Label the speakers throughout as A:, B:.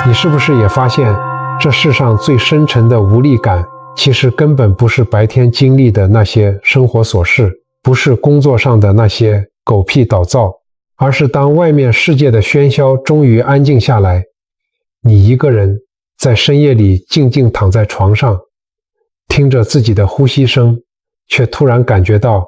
A: 你是不是也发现，这世上最深沉的无力感，其实根本不是白天经历的那些生活琐事，不是工作上的那些狗屁倒灶，而是当外面世界的喧嚣终于安静下来，你一个人在深夜里静静躺在床上，听着自己的呼吸声，却突然感觉到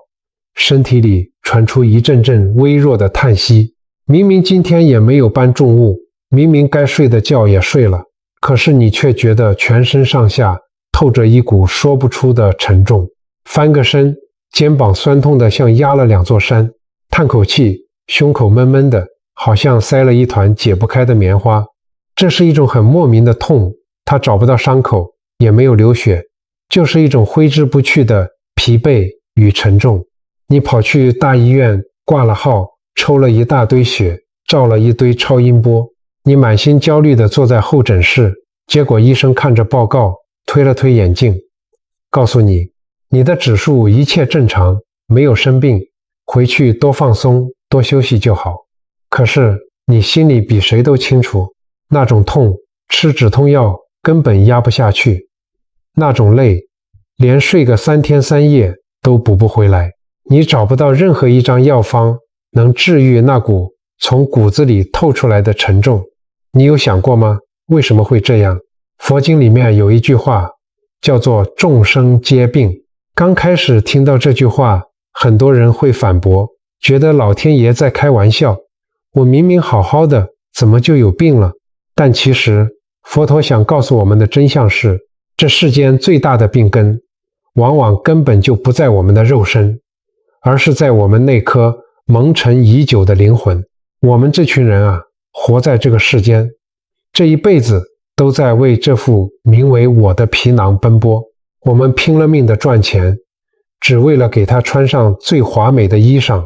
A: 身体里传出一阵阵微弱的叹息。明明今天也没有搬重物，明明该睡的觉也睡了，可是你却觉得全身上下透着一股说不出的沉重。翻个身，肩膀酸痛的像压了2座山，叹口气，胸口闷闷的，好像塞了一团解不开的棉花。这是一种很莫名的痛，它找不到伤口，也没有流血，就是一种挥之不去的疲惫与沉重。你跑去大医院挂了号，抽了一大堆血，照了一堆超音波，你满心焦虑地坐在候诊室，结果医生看着报告，推了推眼镜，告诉你，你的指数一切正常，没有生病，回去多放松，多休息就好。可是你心里比谁都清楚，那种痛，吃止痛药根本压不下去，那种累，连睡个3天3夜都补不回来。你找不到任何一张药方能治愈那股从骨子里透出来的沉重。你有想过吗？为什么会这样？佛经里面有一句话叫做众生皆病。刚开始听到这句话，很多人会反驳，觉得老天爷在开玩笑，我明明好好的，怎么就有病了？但其实佛陀想告诉我们的真相是，这世间最大的病根往往根本就不在我们的肉身，而是在我们那颗蒙尘已久的灵魂。我们这群人啊，活在这个世间，这一辈子都在为这副名为我的皮囊奔波。我们拼了命的赚钱，只为了给他穿上最华美的衣裳。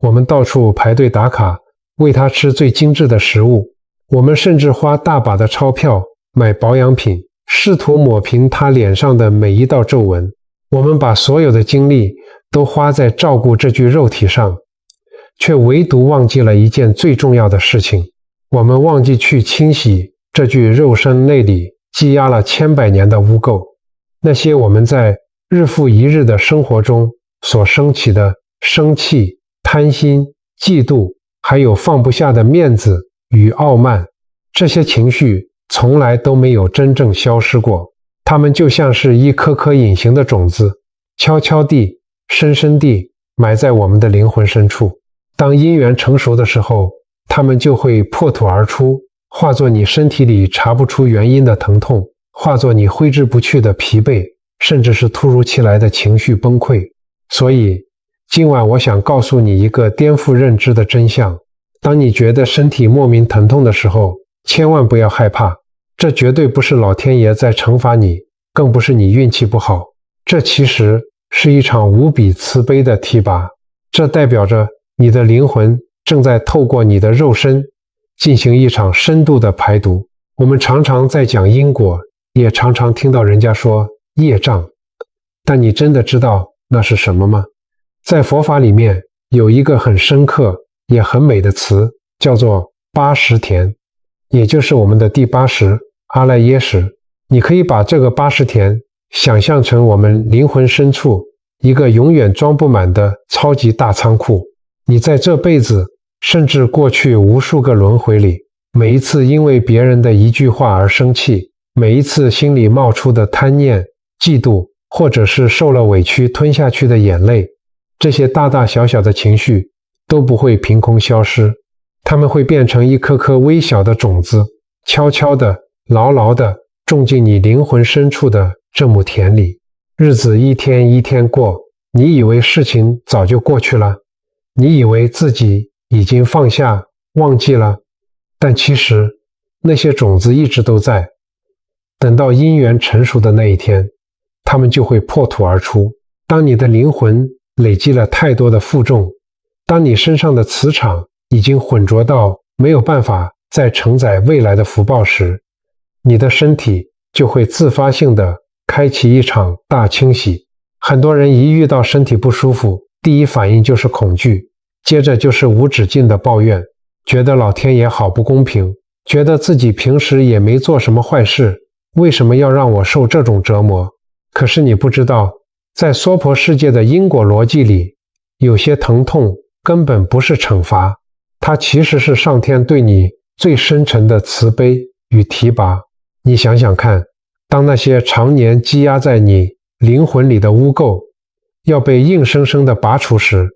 A: 我们到处排队打卡，喂他吃最精致的食物。我们甚至花大把的钞票买保养品，试图抹平他脸上的每一道皱纹。我们把所有的精力都花在照顾这具肉体上，却唯独忘记了一件最重要的事情，我们忘记去清洗这具肉身内里积压了千百年的污垢，那些我们在日复一日的生活中所升起的生气、贪心、嫉妒，还有放不下的面子与傲慢，这些情绪从来都没有真正消失过。它们就像是一颗颗隐形的种子，悄悄地、深深地埋在我们的灵魂深处。当因缘成熟的时候，它们就会破土而出，化作你身体里查不出原因的疼痛，化作你挥之不去的疲惫，甚至是突如其来的情绪崩溃。所以今晚我想告诉你一个颠覆认知的真相，当你觉得身体莫名疼痛的时候，千万不要害怕，这绝对不是老天爷在惩罚你，更不是你运气不好，这其实是一场无比慈悲的提拔。这代表着你的灵魂正在透过你的肉身进行一场深度的排毒。我们常常在讲因果，也常常听到人家说业障，但你真的知道那是什么吗？在佛法里面有一个很深刻也很美的词，叫做80田，也就是我们的第80阿赖耶识。你可以把这个80田想象成我们灵魂深处一个永远装不满的超级大仓库。你在这辈子甚至过去无数个轮回里，每一次因为别人的一句话而生气，每一次心里冒出的贪念、嫉妒，或者是受了委屈吞下去的眼泪，这些大大小小的情绪都不会凭空消失，它们会变成一颗颗微小的种子，悄悄地、牢牢地种进你灵魂深处的这亩田里。日子一天一天过，你以为事情早就过去了，你以为自己已经放下忘记了，但其实那些种子一直都在。等到因缘成熟的那一天，它们就会破土而出。当你的灵魂累积了太多的负重，当你身上的磁场已经混浊到没有办法再承载未来的福报时，你的身体就会自发性的开启一场大清洗。很多人一遇到身体不舒服，第一反应就是恐惧，接着就是无止境的抱怨，觉得老天爷好不公平，觉得自己平时也没做什么坏事，为什么要让我受这种折磨？可是你不知道，在娑婆世界的因果逻辑里，有些疼痛根本不是惩罚，它其实是上天对你最深沉的慈悲与提拔。你想想看，当那些常年积压在你灵魂里的污垢要被硬生生地拔除时，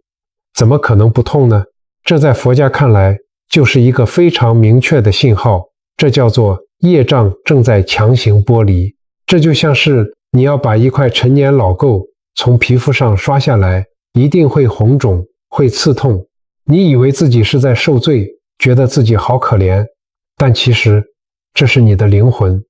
A: 怎么可能不痛呢？这在佛家看来就是一个非常明确的信号，这叫做业障正在强行剥离。这就像是你要把一块陈年老垢从皮肤上刷下来，一定会红肿，会刺痛。你以为自己是在受罪，觉得自己好可怜，但其实这是你的灵魂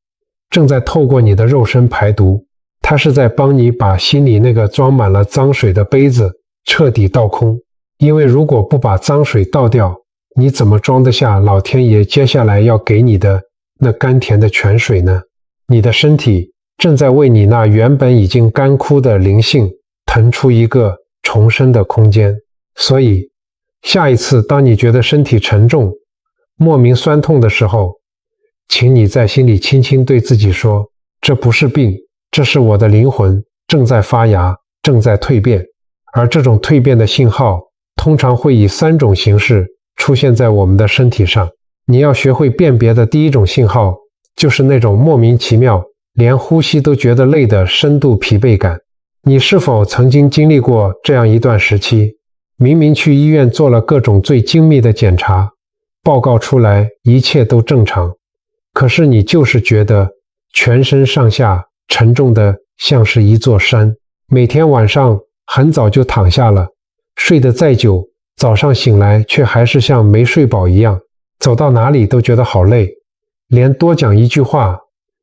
A: 正在透过你的肉身排毒，它是在帮你把心里那个装满了脏水的杯子彻底倒空。因为如果不把脏水倒掉，你怎么装得下老天爷接下来要给你的那甘甜的泉水呢？你的身体正在为你那原本已经干枯的灵性腾出一个重生的空间。所以下一次当你觉得身体沉重、莫名酸痛的时候，请你在心里轻轻对自己说，这不是病，这是我的灵魂正在发芽，正在蜕变。而这种蜕变的信号通常会以3种形式出现在我们的身体上。你要学会辨别的第一种信号，就是那种莫名其妙，连呼吸都觉得累的深度疲惫感。你是否曾经经历过这样一段时期，明明去医院做了各种最精密的检查，报告出来一切都正常，可是你就是觉得全身上下沉重的像是一座山，每天晚上很早就躺下了，睡得再久，早上醒来却还是像没睡饱一样，走到哪里都觉得好累，连多讲一句话、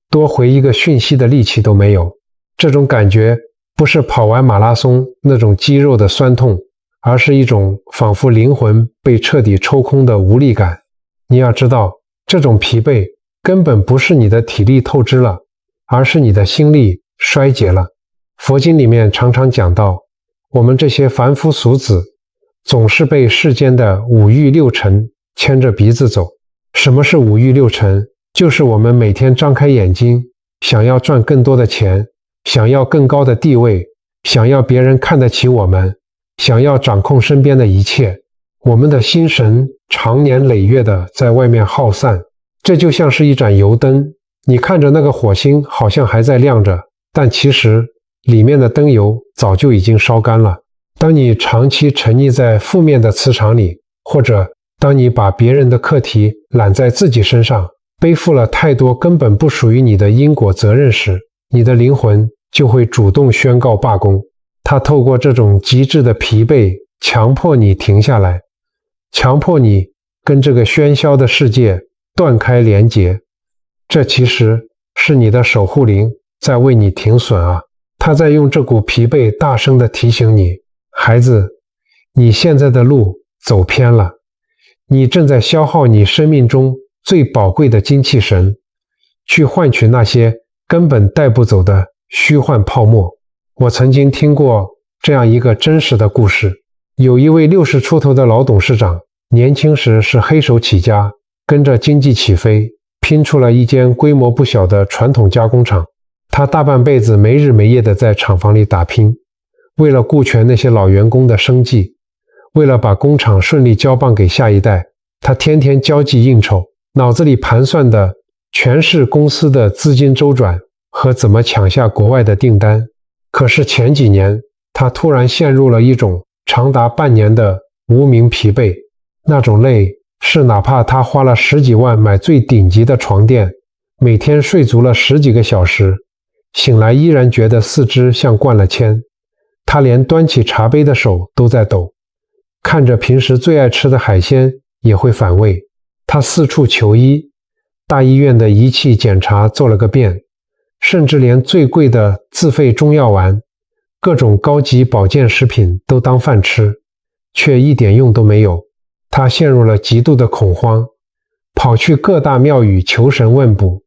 A: 多回一个讯息的力气都没有。这种感觉不是跑完马拉松那种肌肉的酸痛，而是一种仿佛灵魂被彻底抽空的无力感。你要知道，这种疲惫根本不是你的体力透支了，而是你的心力衰竭了。佛经里面常常讲到，我们这些凡夫俗子总是被世间的五欲六尘牵着鼻子走。什么是五欲六尘？就是我们每天张开眼睛，想要赚更多的钱，想要更高的地位，想要别人看得起我们，想要掌控身边的一切。我们的心神长年累月的在外面耗散，这就像是一盏油灯，你看着那个火星好像还在亮着，但其实里面的灯油早就已经烧干了。当你长期沉溺在负面的磁场里，或者当你把别人的课题揽在自己身上，背负了太多根本不属于你的因果责任时，你的灵魂就会主动宣告罢工。它透过这种极致的疲惫，强迫你停下来，强迫你跟这个喧嚣的世界断开连结。这其实是你的守护灵在为你停损啊！他在用这股疲惫大声地提醒你，孩子，你现在的路走偏了，你正在消耗你生命中最宝贵的精气神，去换取那些根本带不走的虚幻泡沫。我曾经听过这样一个真实的故事，有一位60出头的老董事长，年轻时是黑手起家，跟着经济起飞，拼出了一间规模不小的传统加工厂。他大半辈子没日没夜地在厂房里打拼，为了顾全那些老员工的生计，为了把工厂顺利交棒给下一代，他天天交际应酬，脑子里盘算的全是公司的资金周转和怎么抢下国外的订单。可是前几年，他突然陷入了一种长达半年的无名疲惫，那种累是哪怕他花了10几万买最顶级的床垫，每天睡足了10几个小时，醒来依然觉得四肢像灌了铅，他连端起茶杯的手都在抖，看着平时最爱吃的海鲜也会反胃。他四处求医，大医院的仪器检查做了个遍，甚至连最贵的自费中药丸、各种高级保健食品都当饭吃，却一点用都没有。他陷入了极度的恐慌，跑去各大庙宇求神问卜，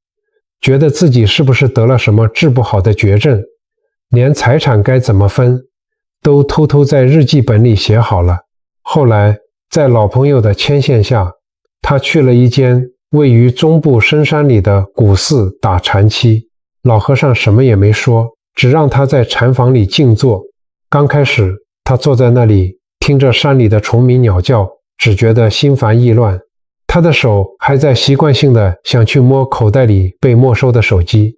A: 觉得自己是不是得了什么治不好的绝症，连财产该怎么分都偷偷在日记本里写好了。后来在老朋友的牵线下，他去了一间位于中部深山里的古寺打禅期。老和尚什么也没说，只让他在禅房里静坐。刚开始，他坐在那里，听着山里的虫鸣鸟叫，只觉得心烦意乱。他的手还在习惯性的想去摸口袋里被没收的手机，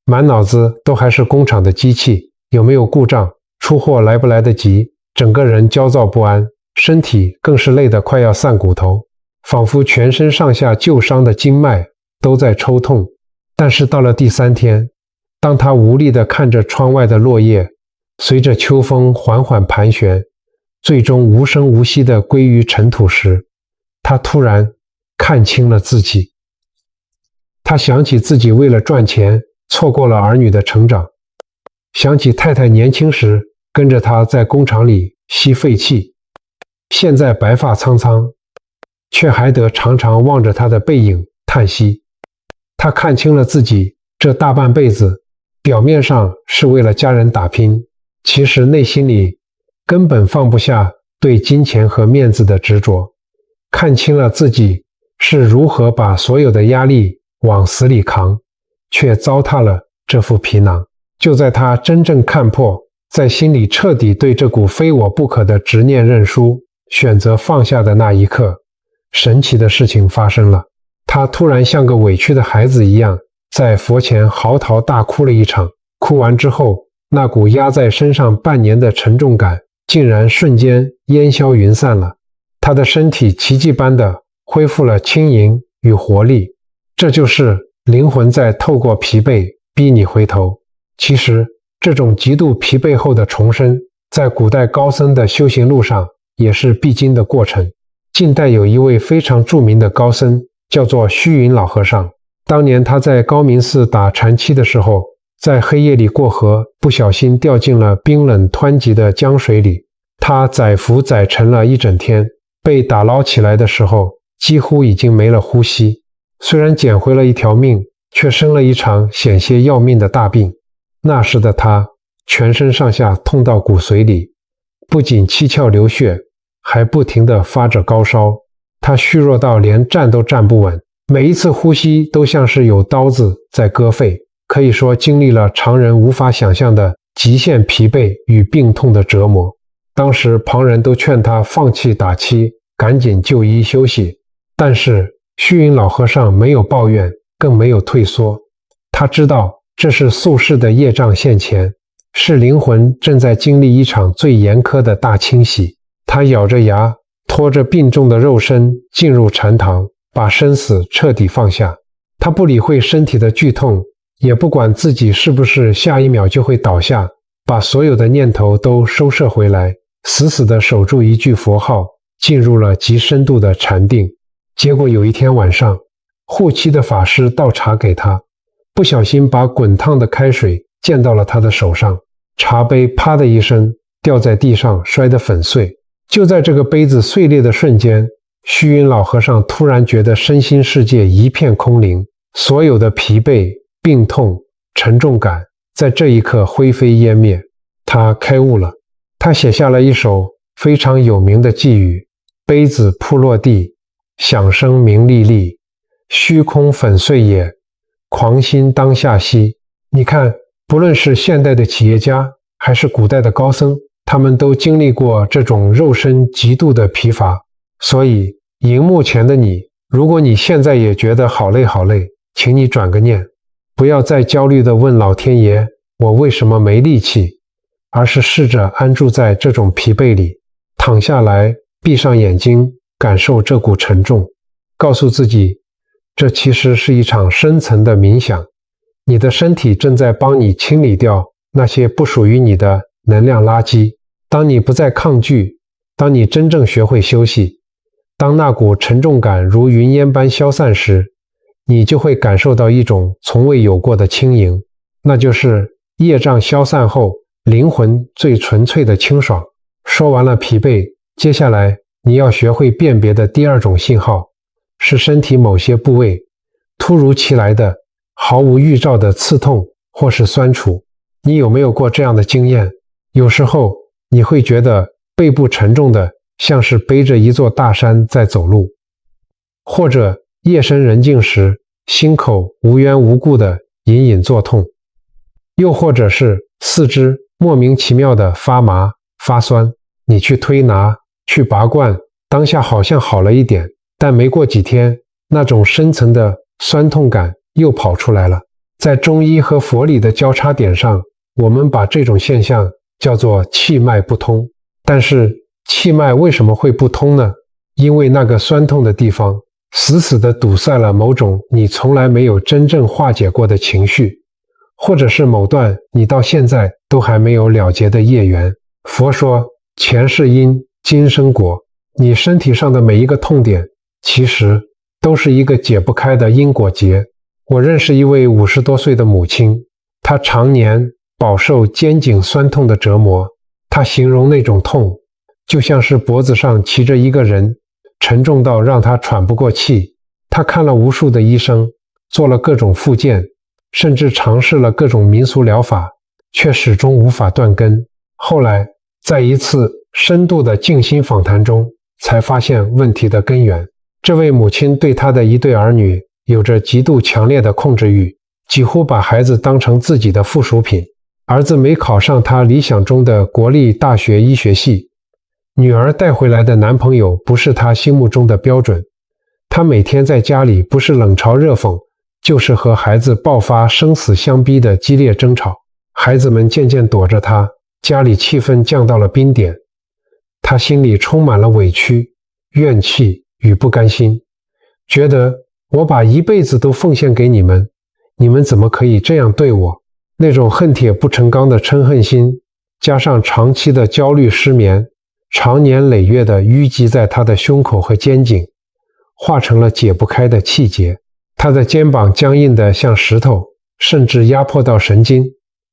A: 满脑子都还是工厂的机器有没有故障，出货来不来得及，整个人焦躁不安，身体更是累得快要散骨头，仿佛全身上下旧伤的经脉都在抽痛。但是到了第3天，当他无力地看着窗外的落叶随着秋风缓缓盘旋，最终无声无息地归于尘土时，他突然看清了自己。他想起自己为了赚钱错过了儿女的成长，想起太太年轻时跟着他在工厂里吸废气，现在白发苍苍，却还得常常望着他的背影叹息。他看清了自己这大半辈子，表面上是为了家人打拼，其实内心里根本放不下对金钱和面子的执着。看清了自己是如何把所有的压力往死里扛，却糟蹋了这副皮囊。就在他真正看破，在心里彻底对这股非我不可的执念认输，选择放下的那一刻，神奇的事情发生了。他突然像个委屈的孩子一样，在佛前嚎啕大哭了一场。哭完之后，那股压在身上半年的沉重感竟然瞬间烟消云散了。他的身体奇迹般的恢复了轻盈与活力。这就是灵魂在透过疲惫逼你回头。其实这种极度疲惫后的重生，在古代高僧的修行路上也是必经的过程。近代有一位非常著名的高僧，叫做虚云老和尚。当年他在高明寺打禅期的时候，在黑夜里过河，不小心掉进了冰冷湍急的江水里。他载浮载沉了一整天，被打捞起来的时候，几乎已经没了呼吸。虽然捡回了一条命，却生了一场险些要命的大病。那时的他全身上下痛到骨髓里，不仅七窍流血，还不停地发着高烧。他虚弱到连站都站不稳，每一次呼吸都像是有刀子在割肺，可以说经历了常人无法想象的极限疲惫与病痛的折磨。当时旁人都劝他放弃打七，赶紧就医休息，但是虚云老和尚没有抱怨，更没有退缩。他知道这是宿世的业障现前，是灵魂正在经历一场最严苛的大清洗。他咬着牙，拖着病重的肉身进入禅堂，把生死彻底放下。他不理会身体的剧痛，也不管自己是不是下一秒就会倒下，把所有的念头都收摄回来，死死地守住一句佛号，进入了极深度的禅定。结果有一天晚上，护期的法师倒茶给他，不小心把滚烫的开水溅到了他的手上，茶杯啪的一声掉在地上，摔得粉碎。就在这个杯子碎裂的瞬间，虚云老和尚突然觉得身心世界一片空灵，所有的疲惫、病痛、沉重感在这一刻灰飞烟灭。他开悟了，他写下了一首非常有名的寄语：杯子扑落地，响声鸣沥沥，虚空粉碎也，狂心当下息。你看，不论是现代的企业家，还是古代的高僧，他们都经历过这种肉身极度的疲乏。所以荧幕前的你，如果你现在也觉得好累好累，请你转个念，不要再焦虑地问老天爷我为什么没力气，而是试着安住在这种疲惫里，躺下来，闭上眼睛，感受这股沉重，告诉自己，这其实是一场深层的冥想。你的身体正在帮你清理掉那些不属于你的能量垃圾。当你不再抗拒，当你真正学会休息，当那股沉重感如云烟般消散时，你就会感受到一种从未有过的轻盈，那就是业障消散后灵魂最纯粹的清爽。说完了疲惫，接下来你要学会辨别的第二种信号，是身体某些部位突如其来的毫无预兆的刺痛或是酸楚。你有没有过这样的经验？有时候你会觉得背部沉重的像是背着一座大山在走路，或者夜深人静时，心口无缘无故的隐隐作痛，又或者是四肢莫名其妙的发麻发酸，你去推拿去拔罐，当下好像好了一点，但没过几天，那种深层的酸痛感又跑出来了。在中医和佛理的交叉点上，我们把这种现象叫做气脉不通。但是气脉为什么会不通呢？因为那个酸痛的地方死死地堵塞了某种你从来没有真正化解过的情绪，或者是某段你到现在都还没有了结的业缘。佛说前世因，今生果，你身体上的每一个痛点其实都是一个解不开的因果结。我认识一位50多岁的母亲，她常年饱受肩颈酸痛的折磨，她形容那种痛就像是脖子上骑着一个人，沉重到让她喘不过气。她看了无数的医生，做了各种复健，甚至尝试了各种民俗疗法，却始终无法断根。后来在一次深度的静心访谈中，才发现问题的根源。这位母亲对她的一对儿女有着极度强烈的控制欲，几乎把孩子当成自己的附属品。儿子没考上他理想中的国立大学医学系，女儿带回来的男朋友不是他心目中的标准，他每天在家里不是冷嘲热讽，就是和孩子爆发生死相逼的激烈争吵。孩子们渐渐躲着他，家里气氛降到了冰点。他心里充满了委屈、怨气与不甘心，觉得我把一辈子都奉献给你们，你们怎么可以这样对我？那种恨铁不成钢的嗔恨心，加上长期的焦虑失眠，长年累月的淤积在他的胸口和肩颈，化成了解不开的气结。他的肩膀僵硬得像石头，甚至压迫到神经，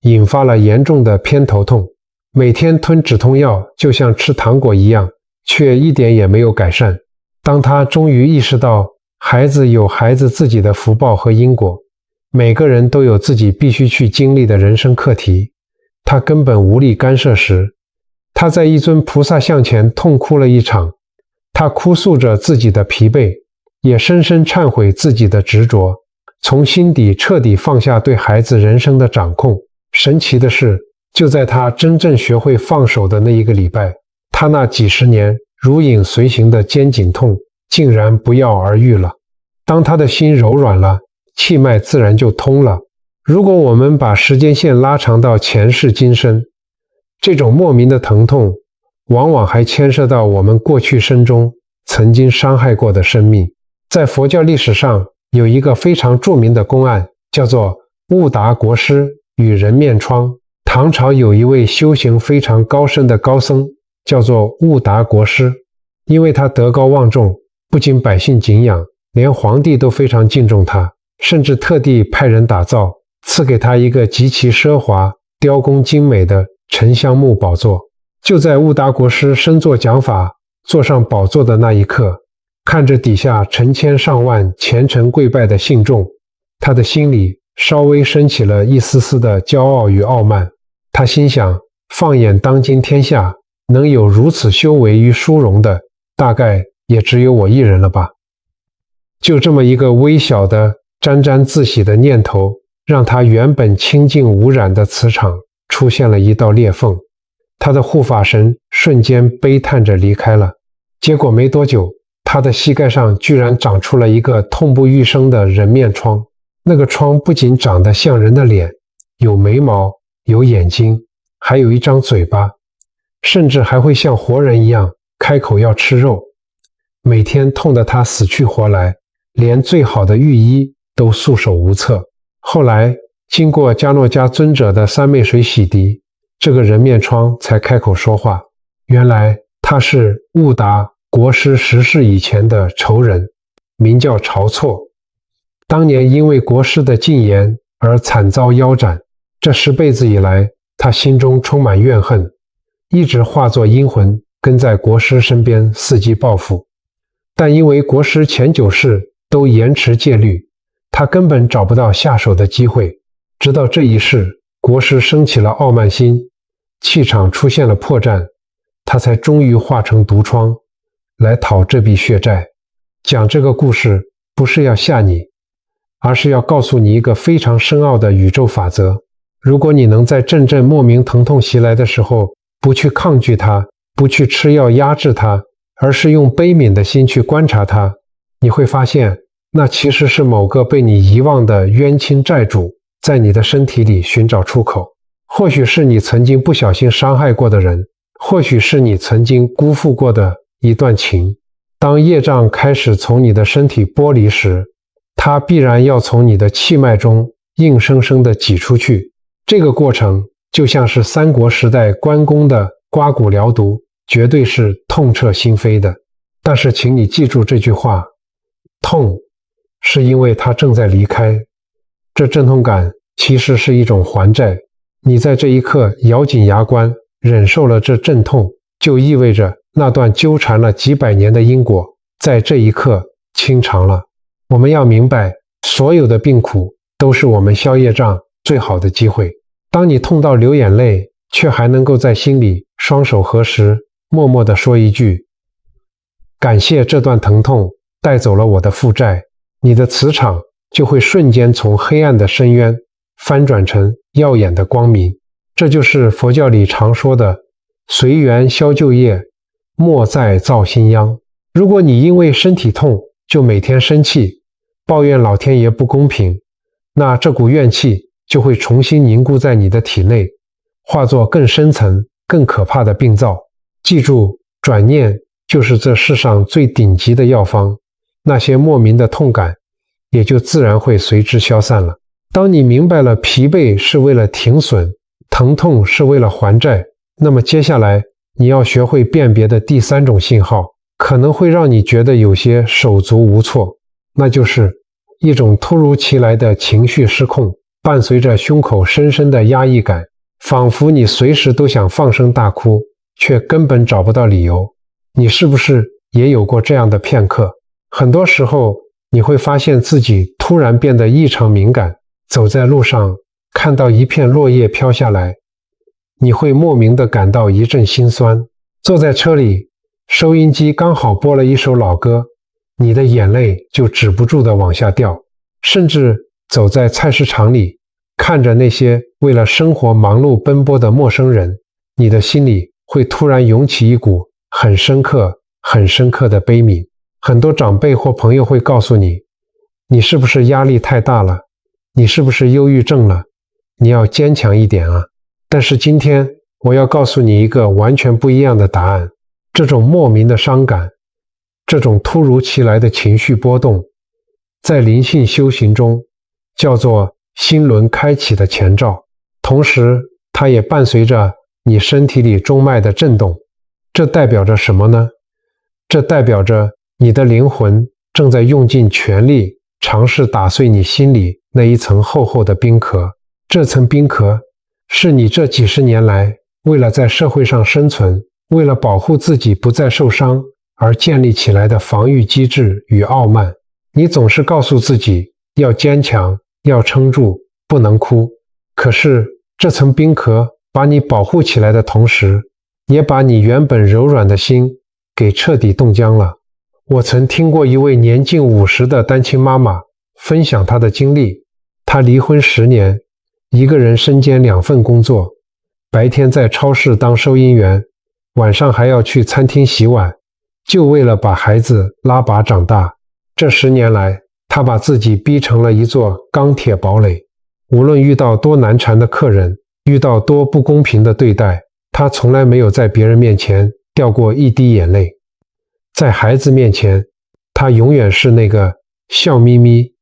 A: 引发了严重的偏头痛。每天吞止痛药就像吃糖果一样，却一点也没有改善。当他终于意识到孩子有孩子自己的福报和因果，每个人都有自己必须去经历的人生课题，他根本无力干涉时，他在一尊菩萨像前痛哭了一场。他哭诉着自己的疲惫，也深深忏悔自己的执着，从心底彻底放下对孩子人生的掌控。神奇的是，就在他真正学会放手的那一个礼拜，他那几十年如影随形的肩颈痛竟然不药而愈了。当他的心柔软了，气脉自然就通了。如果我们把时间线拉长到前世今生，这种莫名的疼痛往往还牵涉到我们过去生中曾经伤害过的生命。在佛教历史上有一个非常著名的公案，叫做悟达国师与人面疮。唐朝有一位修行非常高深的高僧，叫做悟达国师。因为他德高望重，不仅百姓敬仰，连皇帝都非常敬重他，甚至特地派人打造，赐给他一个极其奢华、雕工精美的沉香木宝座。就在悟达国师升座讲法，坐上宝座的那一刻，看着底下成千上万虔诚跪拜的信众，他的心里稍微升起了一丝丝的骄傲与傲慢。他心想，放眼当今天下，能有如此修为与殊荣的，大概也只有我一人了吧。就这么一个微小的沾沾自喜的念头，让他原本清净无染的磁场出现了一道裂缝，他的护法神瞬间悲叹着离开了。结果没多久，他的膝盖上居然长出了一个痛不欲生的人面疮。那个疮不仅长得像人的脸，有眉毛，有眼睛，还有一张嘴巴，甚至还会像活人一样开口要吃肉。每天痛得他死去活来，连最好的御医都束手无策。后来经过迦诺迦尊者的三昧水洗涤，这个人面疮才开口说话。原来他是悟达国师10世以前的仇人，名叫晁错。当年因为国师的禁言而惨遭腰斩，这10辈子以来，他心中充满怨恨，一直化作阴魂跟在国师身边伺机报复。但因为国师前9世都严持戒律，他根本找不到下手的机会。直到这一世，国师升起了傲慢心，气场出现了破绽，他才终于化成毒疮来讨这笔血债。讲这个故事不是要吓你，而是要告诉你一个非常深奥的宇宙法则。如果你能在阵阵莫名疼痛袭来的时候，不去抗拒它，不去吃药压制它，而是用悲悯的心去观察它，你会发现，那其实是某个被你遗忘的冤亲债主在你的身体里寻找出口。或许是你曾经不小心伤害过的人，或许是你曾经辜负过的一段情。当业障开始从你的身体剥离时，它必然要从你的气脉中硬生生地挤出去。这个过程就像是三国时代关公的刮骨疗毒，绝对是痛彻心扉的。但是请你记住这句话，痛是因为它正在离开。这阵痛感其实是一种还债，你在这一刻咬紧牙关忍受了这阵痛，就意味着那段纠缠了几百年的因果在这一刻清偿了。我们要明白，所有的病苦都是我们消业障最好的机会。当你痛到流眼泪，却还能够在心里双手合十，默默地说一句：感谢这段疼痛带走了我的负债，你的磁场就会瞬间从黑暗的深渊翻转成耀眼的光明。这就是佛教里常说的随缘消旧业，莫再造新殃。如果你因为身体痛就每天生气，抱怨老天爷不公平，那这股怨气就会重新凝固在你的体内，化作更深层更可怕的病灶。记住，转念就是这世上最顶级的药方，那些莫名的痛感也就自然会随之消散了。当你明白了疲惫是为了停损，疼痛是为了还债，那么接下来你要学会辨别的第三种信号，可能会让你觉得有些手足无措，那就是一种突如其来的情绪失控，伴随着胸口深深的压抑感，仿佛你随时都想放声大哭，却根本找不到理由。你是不是也有过这样的片刻？很多时候你会发现自己突然变得异常敏感，走在路上看到一片落叶飘下来，你会莫名地感到一阵心酸。坐在车里，收音机刚好播了一首老歌，你的眼泪就止不住地往下掉。甚至走在菜市场里，看着那些为了生活忙碌奔波的陌生人，你的心里会突然涌起一股很深刻的悲悯。很多长辈或朋友会告诉你，你是不是压力太大了？你是不是忧郁症了？你要坚强一点啊！但是今天我要告诉你一个完全不一样的答案。这种莫名的伤感，这种突如其来的情绪波动，在灵性修行中叫做心轮开启的前兆，同时它也伴随着你身体里中脉的震动。这代表着什么呢？这代表着你的灵魂正在用尽全力尝试打碎你心里那一层厚厚的冰壳。这层冰壳是你这几十年来为了在社会上生存，为了保护自己不再受伤而建立起来的防御机制与傲慢。你总是告诉自己要坚强，要撑住，不能哭。可是这层冰壳把你保护起来的同时，也把你原本柔软的心给彻底冻僵了。我曾听过一位年近50的单亲妈妈分享她的经历。她离婚10年，一个人身兼2份工作，白天在超市当收银员，晚上还要去餐厅洗碗，就为了把孩子拉拔长大。这10年来，她把自己逼成了一座钢铁堡垒，无论遇到多难缠的客人，遇到多不公平的对待，她从来没有在别人面前掉过一滴眼泪。在孩子面前，她永远是那个笑眯眯，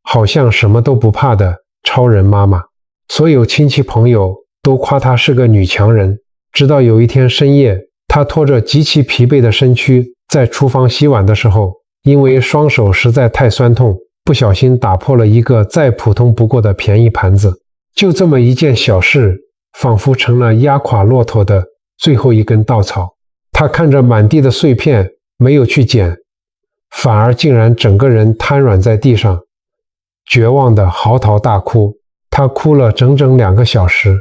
A: 好像什么都不怕的超人妈妈。所有亲戚朋友都夸她是个女强人，直到有一天深夜，她拖着极其疲惫的身躯在厨房洗碗的时候，因为双手实在太酸痛，不小心打破了一个再普通不过的便宜盘子。就这么一件小事，仿佛成了压垮骆驼的最后一根稻草。她看着满地的碎片，没有去捡，反而竟然整个人瘫软在地上，绝望地嚎啕大哭。她哭了整整2个小时，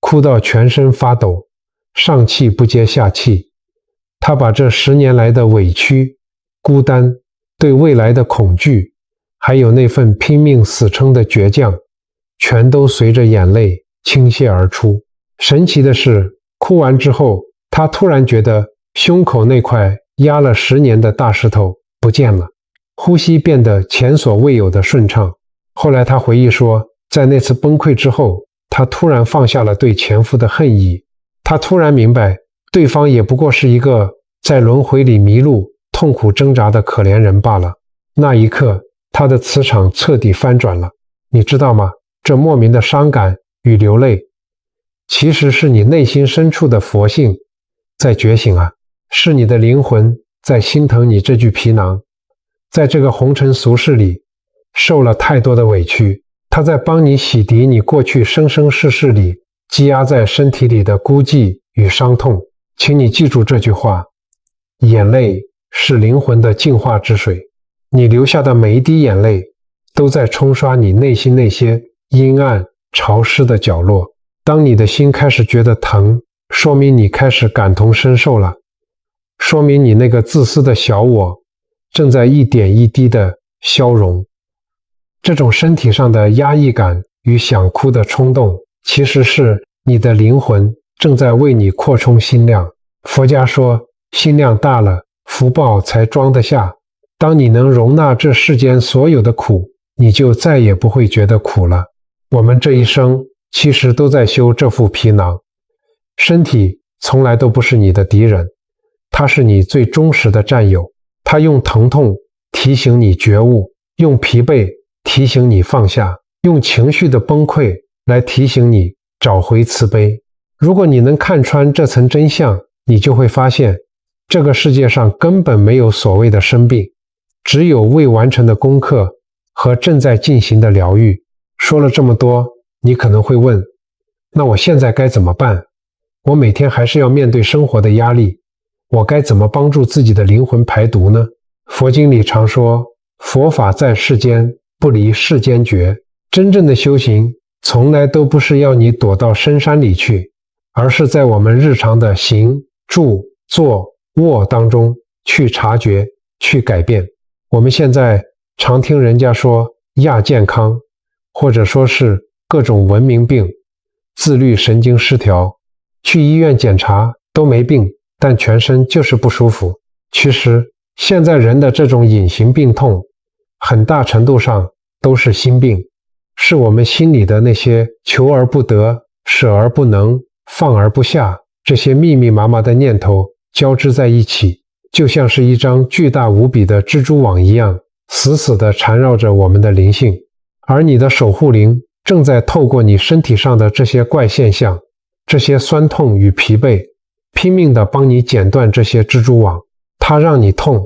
A: 哭到全身发抖，上气不接下气。她把这10年来的委屈、孤单、对未来的恐惧，还有那份拼命死撑的倔强，全都随着眼泪倾泻而出。神奇的是，哭完之后，他突然觉得胸口那块压了10年的大石头不见了，呼吸变得前所未有的顺畅。后来他回忆说，在那次崩溃之后，他突然放下了对前夫的恨意，他突然明白，对方也不过是一个在轮回里迷路、痛苦挣扎的可怜人罢了。那一刻，他的磁场彻底翻转了。你知道吗？这莫名的伤感与流泪，其实是你内心深处的佛性在觉醒啊，是你的灵魂在心疼你这具皮囊。在这个红尘俗世里，受了太多的委屈，他在帮你洗涤你过去生生世世里积压在身体里的孤寂与伤痛。请你记住这句话，眼泪是灵魂的净化之水，你流下的每一滴眼泪都在冲刷你内心那些阴暗潮湿的角落。当你的心开始觉得疼，说明你开始感同身受了，说明你那个自私的小我正在一点一滴的消融。这种身体上的压抑感与想哭的冲动，其实是你的灵魂正在为你扩充心量。佛家说，心量大了，福报才装得下。当你能容纳这世间所有的苦，你就再也不会觉得苦了。我们这一生其实都在修这副皮囊。身体从来都不是你的敌人，它是你最忠实的战友。它用疼痛提醒你觉悟，用疲惫提醒你放下，用情绪的崩溃来提醒你找回慈悲。如果你能看穿这层真相，你就会发现，这个世界上根本没有所谓的生病，只有未完成的功课和正在进行的疗愈。说了这么多，你可能会问，那我现在该怎么办？我每天还是要面对生活的压力，我该怎么帮助自己的灵魂排毒呢？佛经里常说，佛法在世间，不离世间觉。真正的修行从来都不是要你躲到深山里去，而是在我们日常的行、住、坐、卧当中去察觉、去改变。我们现在常听人家说亚健康，或者说是各种文明病，自律神经失调，去医院检查都没病，但全身就是不舒服。其实现在人的这种隐形病痛，很大程度上都是心病，是我们心里的那些求而不得、舍而不能、放而不下，这些密密麻麻的念头交织在一起，就像是一张巨大无比的蜘蛛网一样，死死地缠绕着我们的灵性。而你的守护灵正在透过你身体上的这些怪现象，这些酸痛与疲惫，拼命地帮你剪断这些蜘蛛网。它让你痛，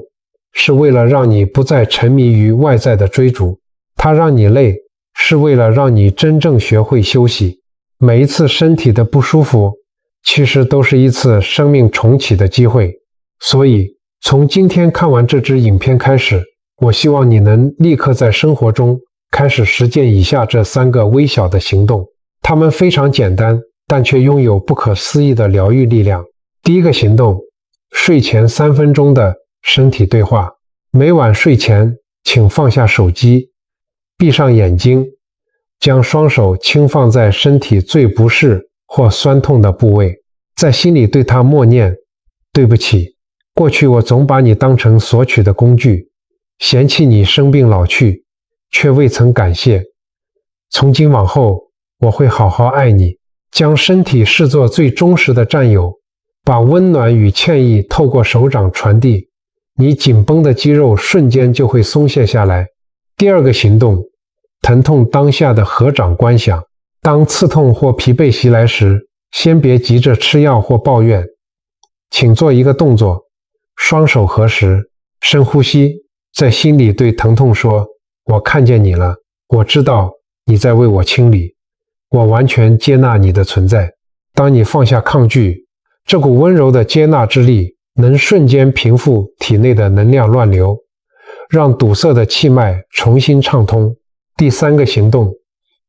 A: 是为了让你不再沉迷于外在的追逐；它让你累，是为了让你真正学会休息。每一次身体的不舒服，其实都是一次生命重启的机会。所以，从今天看完这支影片开始，我希望你能立刻在生活中开始实践以下这3个微小的行动，它们非常简单，但却拥有不可思议的疗愈力量。第一个行动，睡前3分钟的身体对话。每晚睡前，请放下手机，闭上眼睛，将双手轻放在身体最不适或酸痛的部位，在心里对它默念：对不起，过去我总把你当成索取的工具，嫌弃你生病老去，却未曾感谢。从今往后，我会好好爱你，将身体视作最忠实的战友，把温暖与歉意透过手掌传递，你紧绷的肌肉瞬间就会松懈下来。第二个行动，疼痛当下的合掌观想。当刺痛或疲惫袭来时，先别急着吃药或抱怨，请做一个动作，双手合十，深呼吸，在心里对疼痛说：我看见你了，我知道你在为我清理，我完全接纳你的存在。当你放下抗拒，这股温柔的接纳之力能瞬间平复体内的能量乱流，让堵塞的气脉重新畅通。第3个行动，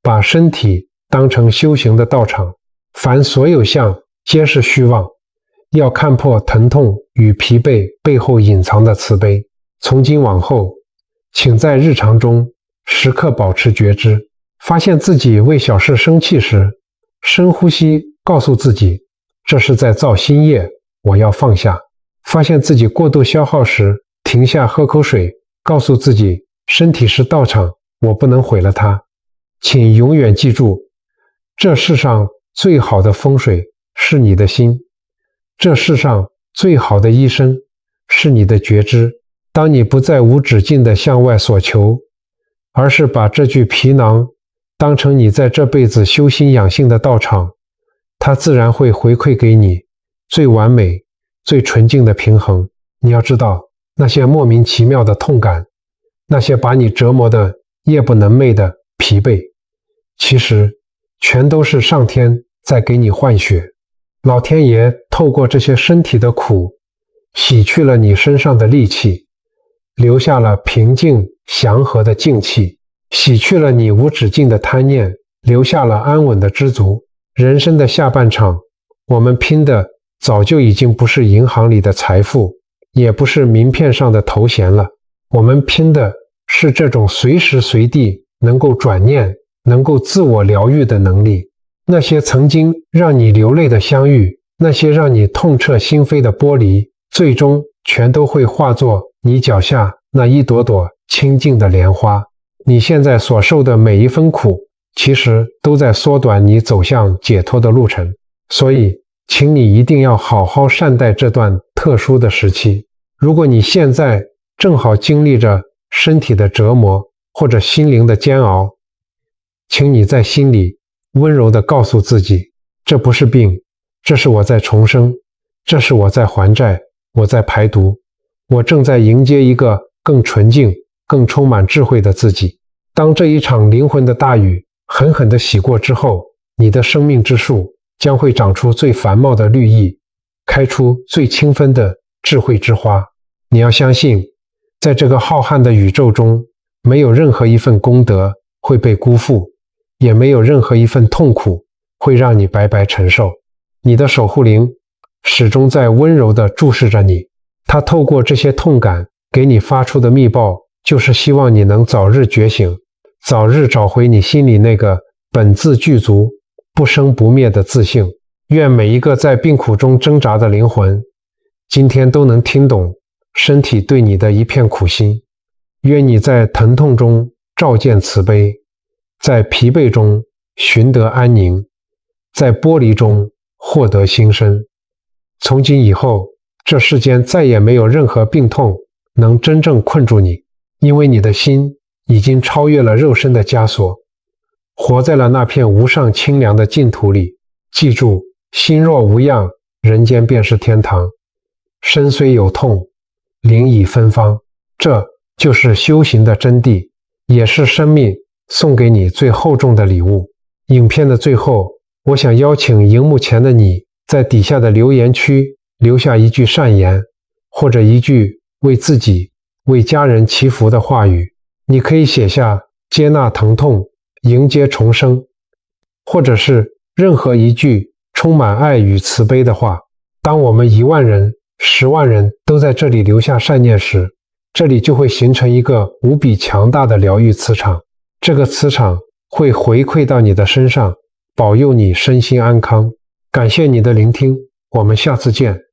A: 把身体当成修行的道场，凡所有相皆是虚妄，要看破疼痛与疲惫背后隐藏的慈悲。从今往后，请在日常中时刻保持觉知。发现自己为小事生气时，深呼吸，告诉自己，这是在造新业，我要放下。发现自己过度消耗时，停下喝口水，告诉自己，身体是道场，我不能毁了它。请永远记住，这世上最好的风水是你的心，这世上最好的医生是你的觉知。当你不再无止境地向外所求，而是把这具皮囊当成你在这辈子修心养性的道场，它自然会回馈给你最完美、最纯净的平衡。你要知道，那些莫名其妙的痛感，那些把你折磨的夜不能寐的疲惫，其实全都是上天在给你换血。老天爷透过这些身体的苦，洗去了你身上的戾气，留下了平静祥和的静气，洗去了你无止境的贪念，留下了安稳的知足。人生的下半场，我们拼的早就已经不是银行里的财富，也不是名片上的头衔了，我们拼的是这种随时随地能够转念，能够自我疗愈的能力。那些曾经让你流泪的相遇，那些让你痛彻心扉的剥离，最终全都会化作你脚下那一朵朵清净的莲花。你现在所受的每一分苦，其实都在缩短你走向解脱的路程。所以，请你一定要好好善待这段特殊的时期。如果你现在正好经历着身体的折磨或者心灵的煎熬，请你在心里温柔地告诉自己，这不是病，这是我在重生，这是我在还债，我在排毒，我正在迎接一个更纯净、更充满智慧的自己。当这一场灵魂的大雨狠狠地洗过之后，你的生命之树将会长出最繁茂的绿意，开出最清芬的智慧之花。你要相信，在这个浩瀚的宇宙中，没有任何一份功德会被辜负，也没有任何一份痛苦会让你白白承受。你的守护灵始终在温柔地注视着你，它透过这些痛感给你发出的密报，就是希望你能早日觉醒，早日找回你心里那个本自具足、不生不灭的自性。愿每一个在病苦中挣扎的灵魂，今天都能听懂身体对你的一片苦心。愿你在疼痛中照见慈悲，在疲惫中寻得安宁，在剥离中获得新生。从今以后，这世间再也没有任何病痛能真正困住你，因为你的心已经超越了肉身的枷锁，活在了那片无上清凉的净土里。记住，心若无恙，人间便是天堂。身虽有痛，灵已芬芳。这就是修行的真谛，也是生命送给你最厚重的礼物。影片的最后，我想邀请荧幕前的你，在底下的留言区留下一句善言，或者一句为自己、为家人祈福的话语。你可以写下接纳疼痛，迎接重生，或者是任何一句充满爱与慈悲的话。当我们1万人、10万人都在这里留下善念时，这里就会形成一个无比强大的疗愈磁场。这个磁场会回馈到你的身上，保佑你身心安康。感谢你的聆听，我们下次见。